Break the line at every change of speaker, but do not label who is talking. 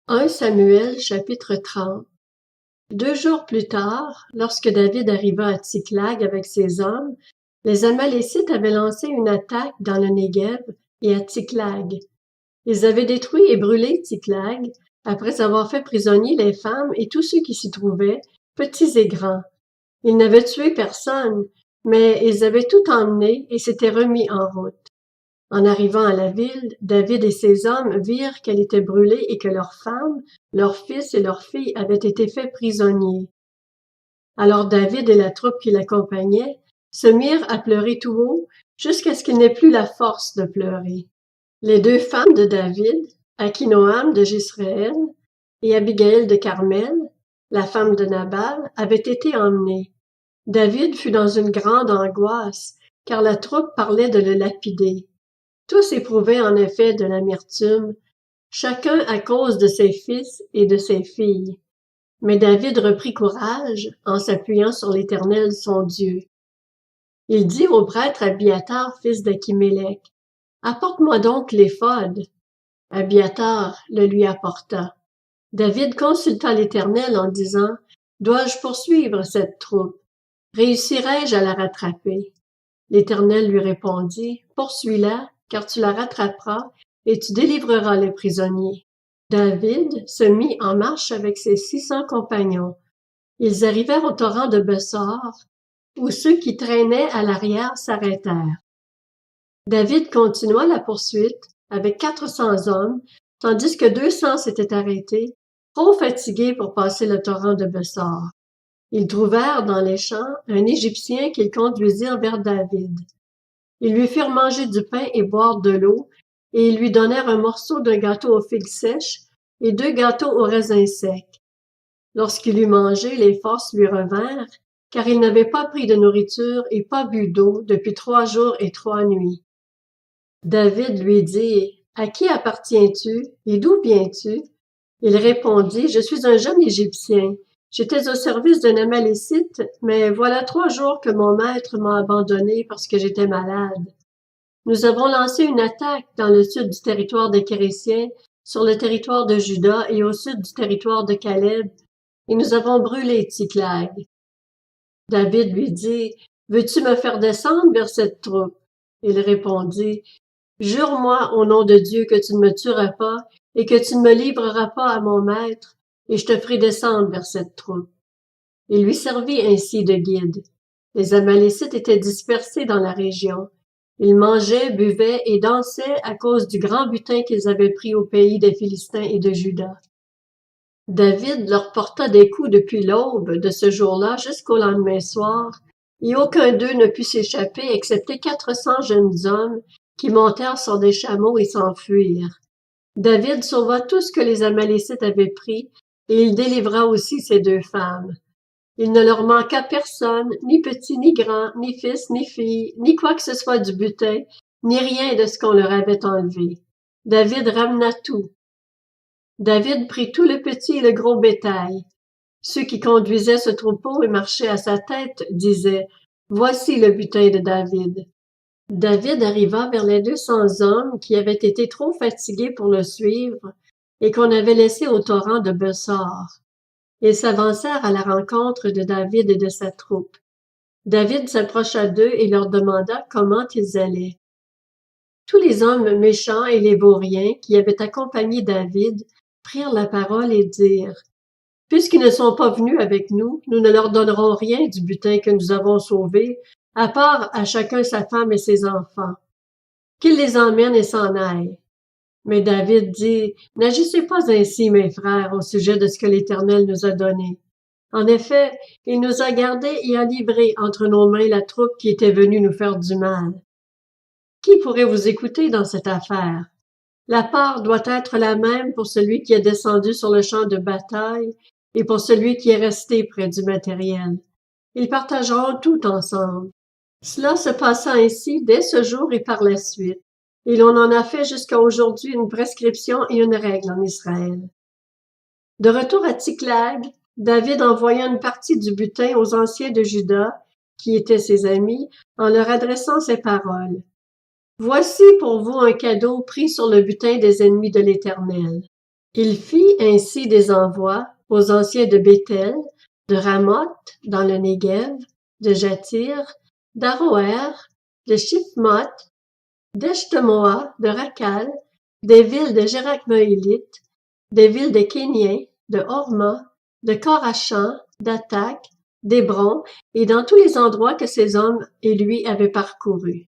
1 Samuel chapitre 30. 2 jours plus tard, lorsque David arriva à Tsiklag avec ses hommes, les Amalécites avaient lancé une attaque dans le Néguev et à Tsiklag. Ils avaient détruit et brûlé Tsiklag, après avoir fait prisonniers les femmes et tous ceux qui s'y trouvaient, petits et grands. Ils n'avaient tué personne, mais ils avaient tout emmené et s'étaient remis en route. En arrivant à la ville, David et ses hommes virent qu'elle était brûlée et que leurs femmes, leurs fils et leurs filles avaient été faits prisonniers. Alors David et la troupe qui l'accompagnait se mirent à pleurer tout haut jusqu'à ce qu'ils n'aient plus la force de pleurer. Les 2 femmes de David, Akinoam de Jisraël et Abigail de Carmel, la femme de Nabal, avaient été emmenées. David fut dans une grande angoisse, car la troupe parlait de le lapider. Tous éprouvaient en effet de l'amertume, chacun à cause de ses fils et de ses filles. Mais David reprit courage en s'appuyant sur l'Éternel son Dieu. Il dit au prêtre Abiathar, fils d'Achimélec, « Apporte-moi donc l'éphod. » Abiathar le lui apporta. David consulta l'Éternel en disant, « Dois-je poursuivre cette troupe? Réussirai-je à la rattraper? » L'Éternel lui répondit, « Poursuis-la, car tu la rattraperas et tu délivreras les prisonniers. » David se mit en marche avec ses 600 compagnons. Ils arrivèrent au torrent de Bessor, où ceux qui traînaient à l'arrière s'arrêtèrent. David continua la poursuite avec 400 hommes, tandis que 200 s'étaient arrêtés, trop fatigués pour passer le torrent de Bessor. Ils trouvèrent dans les champs un Égyptien qu'ils conduisirent vers David. Ils lui firent manger du pain et boire de l'eau, et ils lui donnèrent un morceau d'un gâteau aux figues sèches et 2 gâteaux aux raisins secs. Lorsqu'il eut mangé, les forces lui revinrent, car il n'avait pas pris de nourriture et pas bu d'eau depuis 3 jours et 3 nuits. David lui dit, « À qui appartiens-tu et d'où viens-tu? » Il répondit, « Je suis un jeune Égyptien. J'étais au service d'un Amalécite, mais voilà 3 jours que mon maître m'a abandonné parce que j'étais malade. Nous avons lancé une attaque dans le sud du territoire des Kérésiens, sur le territoire de Juda et au sud du territoire de Caleb, et nous avons brûlé Tsiklag. » David lui dit, « Veux-tu me faire descendre vers cette troupe? » Il répondit, « Jure-moi au nom de Dieu que tu ne me tueras pas et que tu ne me livreras pas à mon maître, et je te ferai descendre vers cette troupe. » Il lui servit ainsi de guide. Les Amalécites étaient dispersés dans la région. Ils mangeaient, buvaient et dansaient à cause du grand butin qu'ils avaient pris au pays des Philistins et de Juda. David leur porta des coups depuis l'aube de ce jour-là jusqu'au lendemain soir, et aucun d'eux ne put s'échapper excepté 400 jeunes hommes qui montèrent sur des chameaux et s'enfuirent. David sauva tout ce que les Amalécites avaient pris, et il délivra aussi ses 2 femmes. Il ne leur manqua personne, ni petit ni grand, ni fils ni fille, ni quoi que ce soit du butin, ni rien de ce qu'on leur avait enlevé. David ramena tout. David prit tout le petit et le gros bétail. Ceux qui conduisaient ce troupeau et marchaient à sa tête disaient, « Voici le butin de David. » David arriva vers les 200 hommes qui avaient été trop fatigués pour le suivre et qu'on avait laissés au torrent de Bessor. Ils s'avancèrent à la rencontre de David et de sa troupe. David s'approcha d'eux et leur demanda comment ils allaient. Tous les hommes méchants et les vauriens qui avaient accompagné David prirent la parole et dirent, « Puisqu'ils ne sont pas venus avec nous, nous ne leur donnerons rien du butin que nous avons sauvé, à part à chacun sa femme et ses enfants. Qu'ils les emmènent et s'en aillent. » Mais David dit, « N'agissez pas ainsi, mes frères, au sujet de ce que l'Éternel nous a donné. En effet, il nous a gardés et a livré entre nos mains la troupe qui était venue nous faire du mal. Qui pourrait vous écouter dans cette affaire? La part doit être la même pour celui qui est descendu sur le champ de bataille et pour celui qui est resté près du matériel. Ils partageront tout ensemble. » Cela se passa ainsi dès ce jour et par la suite. Et l'on en a fait jusqu'à aujourd'hui une prescription et une règle en Israël. De retour à Tsiklag, David envoya une partie du butin aux anciens de Juda, qui étaient ses amis, en leur adressant ces paroles. « Voici pour vous un cadeau pris sur le butin des ennemis de l'Éternel. Il fit ainsi des envois aux anciens de Béthel, de Ramoth dans le Néguev, de Jatir, d'Aroër, de Shiphmoth, d'Eshtemoa, de Rakal, des villes de Jérakmeélites, des villes de Kéniens, de Horma, de Corachan, d'Atak, d'Hébron, et dans tous les endroits que ses hommes et lui avaient parcourus.